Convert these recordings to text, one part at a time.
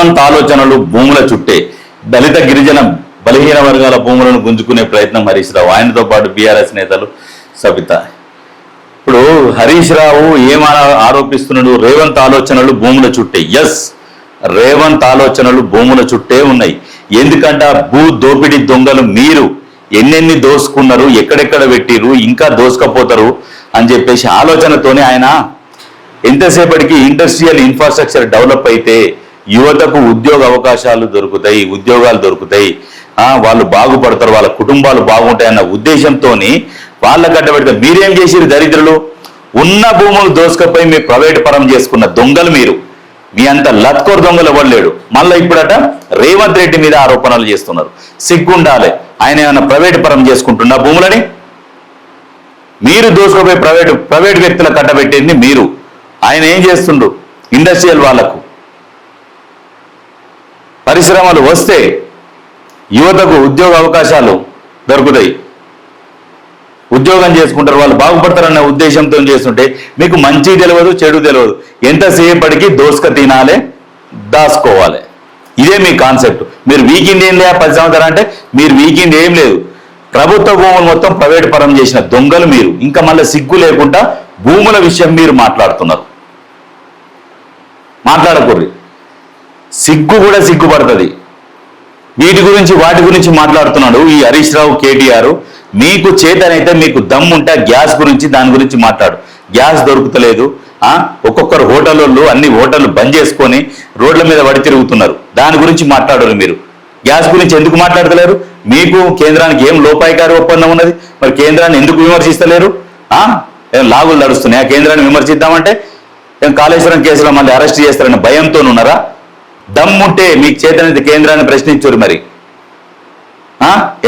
రేవంత్ ఆలోచనలు భూముల చుట్టే. దళిత గిరిజన బలహీన వర్గాల భూములను గుంజుకునే ప్రయత్నం హరీష్ రావు, ఆయనతో పాటు బీఆర్ఎస్ నేతలు సబిత. ఇప్పుడు హరీష్ రావు ఆరోపిస్తున్నాడు? రేవంత్ ఆలోచనలు భూముల చుట్టే. ఎస్, రేవంత్ ఆలోచనలు భూముల చుట్టే ఉన్నాయి. ఎందుకంటే భూ దోపిడీ దొంగలు మీరు ఎన్నెన్ని దోసుకున్నారు, ఎక్కడెక్కడ పెట్టిరు, ఇంకా దోసుకపోతారు అని చెప్పేసి ఆలోచనతోనే ఆయన ఎంతసేపటికి ఇండస్ట్రియల్ ఇన్ఫ్రాస్ట్రక్చర్ డెవలప్ అయితే యువతకు ఉద్యోగ అవకాశాలు దొరుకుతాయి, ఉద్యోగాలు దొరుకుతాయి, వాళ్ళు బాగుపడతారు, వాళ్ళ కుటుంబాలు బాగుంటాయన్న ఉద్దేశంతో వాళ్ళ కట్టబెడతారు. మీరేం చేసిరు దరిద్రులు? ఉన్న భూములు దోసుకపోయి మీ ప్రైవేట్ పరం చేసుకున్న దొంగలు మీరు. మీ అంత లత్కోర్ దొంగలు ఇవ్వలేడు. మళ్ళీ ఇప్పుడట రేవంత్ రెడ్డి మీద ఆరోపణలు చేస్తున్నారు. సిగ్గుండాలి. ఆయన ఏమైనా ప్రైవేట్ పరం చేసుకుంటున్న భూములని మీరు దోసుకుపోయి ప్రైవేట్ వ్యక్తుల కట్టబెట్టింది మీరు. ఆయన ఏం చేస్తుండు? ఇండస్ట్రియల్ వాళ్లకు పరిశ్రమలు వస్తే యువతకు ఉద్యోగ అవకాశాలు దొరుకుతాయి, ఉద్యోగం చేసుకుంటారు, వాళ్ళు బాగుపడతారన్న ఉద్దేశంతో చేస్తుంటే మీకు మంచి తెలియదు, చెడు తెలియదు. ఎంతసేపటికి దోసుక తినాలి, దాచుకోవాలి. ఇదే మీ కాన్సెప్ట్. మీరు వీకిండ్ ఏం లేదా 10 సంవత్సరాలు అంటే మీరు వీకిండ్ ఏం లేదు. ప్రభుత్వ భూములు మొత్తం ప్రైవేట్ పరం చేసిన దొంగలు మీరు. ఇంకా మళ్ళీ సిగ్గు లేకుండా భూముల విషయం మీరు మాట్లాడుతున్నారు. మాట్లాడకూడదు. సిగ్గు కూడా సిగ్గుపడుతుంది. వాటి గురించి మాట్లాడుతున్నాడు ఈ హరీష్ రావు, కేటీఆర్. మీకు చేతనైతే, మీకు దమ్ముంటే గ్యాస్ గురించి, దాని గురించి మాట్లాడు. గ్యాస్ దొరుకుతలేదు. ఒక్కొక్కరు హోటళ్ళు, అన్ని హోటళ్ళు బంద్ చేసుకొని రోడ్ల మీద పడి తిరుగుతున్నారు. దాని గురించి మాట్లాడరు మీరు. గ్యాస్ గురించి ఎందుకు మాట్లాడతలేరు? మీకు కేంద్రానికి ఏం లోపాయికారి ఒప్పందం ఉన్నది? మరి కేంద్రాన్ని ఎందుకు విమర్శిస్తలేరు? లాగులు నడుస్తున్నాయి. కేంద్రాన్ని విమర్శిద్దామంటే కాళేశ్వరం కేసులో మళ్ళీ అరెస్ట్ చేస్తారన్న భయంతో ఉన్నారా? దమ్ముంటే మీకు చేతనైతే కేంద్రాన్ని ప్రశ్నించరు. మరి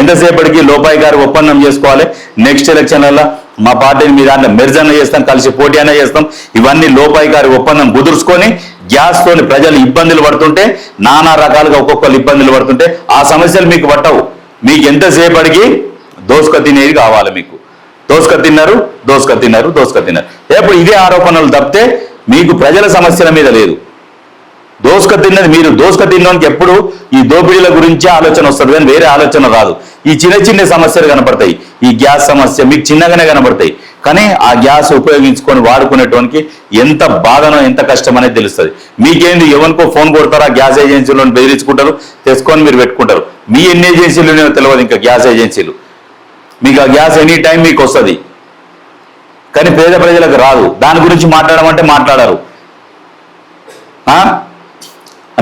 ఎంతసేపటికి లోపాయికారి ఒప్పందం చేసుకోవాలి? నెక్స్ట్ ఎలక్షన్లలో మా పార్టీని మీ దాంట్లో మెర్జ్ అన్న చేస్తాం, కలిసి పోటీ అన్న చేస్తాం. ఇవన్నీ లోపాయికారి ఒప్పందం కుదుర్చుకొని గ్యాస్తోని ప్రజలు ఇబ్బందులు పడుతుంటే, నానా రకాలుగా ఒక్కొక్కరు ఇబ్బందులు పడుతుంటే ఆ సమస్యలు మీకు పట్టవు. మీకు ఎంతసేపటికి దోసుక తినేది కావాలి. మీకు దోసుక తిన్నారు. ఎప్పుడు ఇదే ఆరోపణలు తప్పితే మీకు ప్రజల సమస్యల మీద లేదు. దోసుక తిన్నది మీరు. దోసుక తినడానికి ఎప్పుడు ఈ దోపిడీల గురించి ఆలోచన వస్తుంది, కానీ వేరే ఆలోచన రాదు. ఈ చిన్న సమస్యలు కనపడతాయి. ఈ గ్యాస్ సమస్య మీకు చిన్నగానే కనపడతాయి, కానీ ఆ గ్యాస్ ఉపయోగించుకొని వాడుకునేటానికి ఎంత బాధనో, ఎంత కష్టం అనేది తెలుస్తుంది. మీకేంది? ఎవరికో ఫోన్ కొడతారా? గ్యాస్ ఏజెన్సీలను బెదిరించుకుంటారు, తెచ్చుకొని మీరు పెట్టుకుంటారు. మీ ఎన్ని ఏజెన్సీలు తెలియదు. ఇంకా గ్యాస్ ఏజెన్సీలు మీకు ఆ గ్యాస్ ఎనీ టైం మీకు వస్తుంది, కానీ పేద ప్రజలకు రాదు. దాని గురించి మాట్లాడమంటే మాట్లాడారు.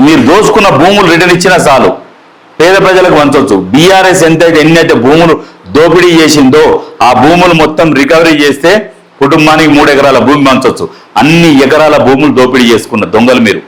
మీరు దోసుకున్న భూములు రిటర్న్ ఇచ్చినా చాలు, పేద ప్రజలకు పంచవచ్చు. బీఆర్ఎస్ ఎన్నైతే భూములు దోపిడీ చేసిందో ఆ భూములు మొత్తం రికవరీ చేస్తే కుటుంబానికి 3 ఎకరాల భూమి పంచవచ్చు. అన్ని ఎకరాల భూములు దోపిడీ చేసుకున్న దొంగలు మీరు.